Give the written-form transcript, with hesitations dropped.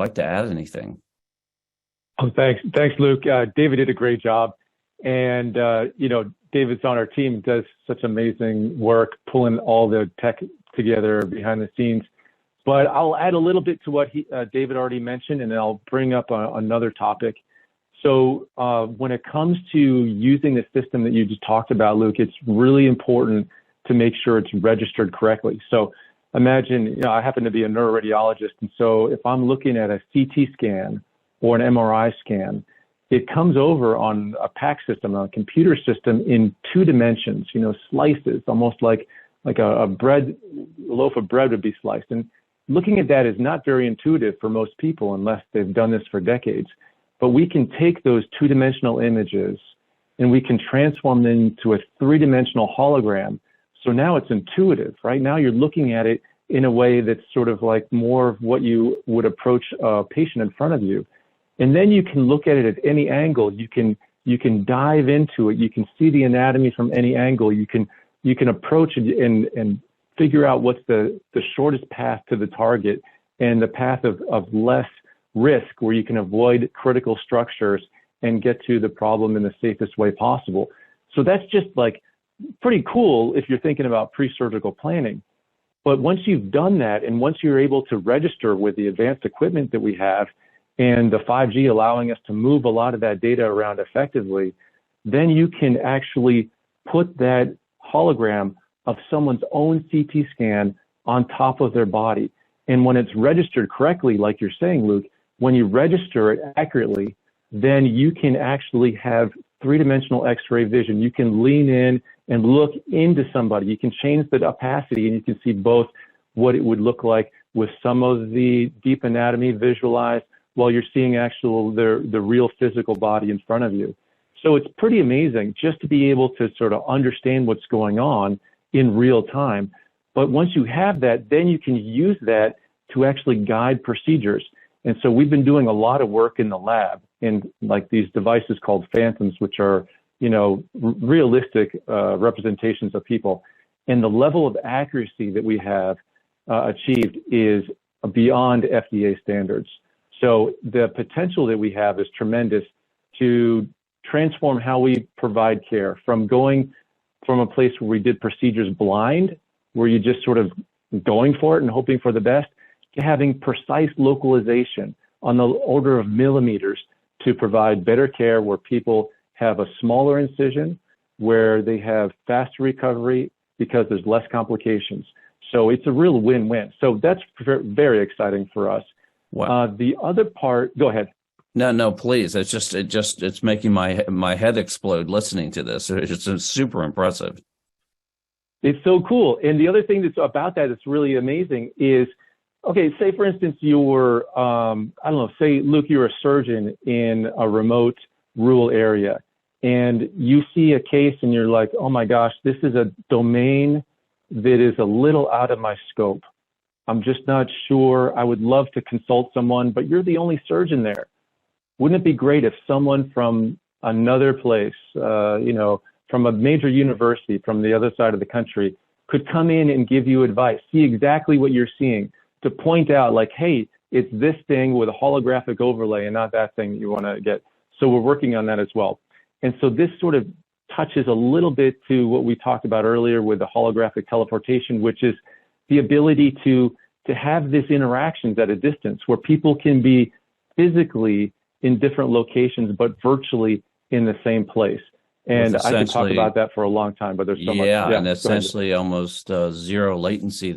like to add anything. Oh, thanks, Luke. David did a great job, and David's on our team, does such amazing work pulling all the tech together behind the scenes. But I'll add a little bit to what David already mentioned, and then I'll bring up another topic. So when it comes to using the system that you just talked about, Luke, it's really important to make sure it's registered correctly. So imagine, I happen to be a neuroradiologist, and so if I'm looking at a CT scan or an MRI scan, it comes over on a PAC system, a computer system, in 2 dimensions, slices, almost like a loaf of bread would be sliced. And looking at that is not very intuitive for most people unless they've done this for decades. But we can take those 2-dimensional images and we can transform them into a 3-dimensional hologram. So now it's intuitive, right? Now you're looking at it in a way that's sort of like more of what you would approach a patient in front of you. And then you can look at it at any angle. You can dive into it. You can see the anatomy from any angle. You can approach it and figure out what's the shortest path to the target and the path of less risk, where you can avoid critical structures and get to the problem in the safest way possible. So that's just like pretty cool if you're thinking about pre-surgical planning. But once you've done that, and once you're able to register with the advanced equipment that we have, and the 5G allowing us to move a lot of that data around effectively, then you can actually put that hologram of someone's own CT scan on top of their body. And when it's registered correctly, like you're saying, Luke, when you register it accurately, then you can actually have 3-dimensional X-ray vision. You can lean in and look into somebody. You can change the opacity, and you can see both what it would look like with some of the deep anatomy visualized while you're seeing the real physical body in front of you. So it's pretty amazing just to be able to sort of understand what's going on in real time. But once you have that, then you can use that to actually guide procedures. And so we've been doing a lot of work in the lab in like these devices called phantoms, which are, realistic representations of people. And the level of accuracy that we have achieved is beyond FDA standards. So the potential that we have is tremendous to transform how we provide care, from going from a place where we did procedures blind, where you just sort of going for it and hoping for the best, to having precise localization on the order of millimeters to provide better care, where people have a smaller incision, where they have faster recovery because there's less complications. So it's a real win-win. So that's very exciting for us. Wow. The other part, go ahead. No, please. It's making my head explode listening to this. It's super impressive. It's so cool. And the other thing that's about that that's really amazing is, okay, say for instance, you're, say, Luke, you're a surgeon in a remote rural area, and you see a case and you're like, oh my gosh, this is a domain that is a little out of my scope. I'm just not sure. I would love to consult someone, but you're the only surgeon there. Wouldn't it be great if someone from another place, from a major university from the other side of the country, could come in and give you advice, see exactly what you're seeing, to point out like, hey, it's this thing with a holographic overlay and not that thing that you want to get. So we're working on that as well. And so this sort of touches a little bit to what we talked about earlier with the holographic teleportation, which is the ability to have these interactions at a distance where people can be physically in different locations, but virtually in the same place. And I could talk about that for a long time, but there's so much. Yeah, and essentially almost zero latency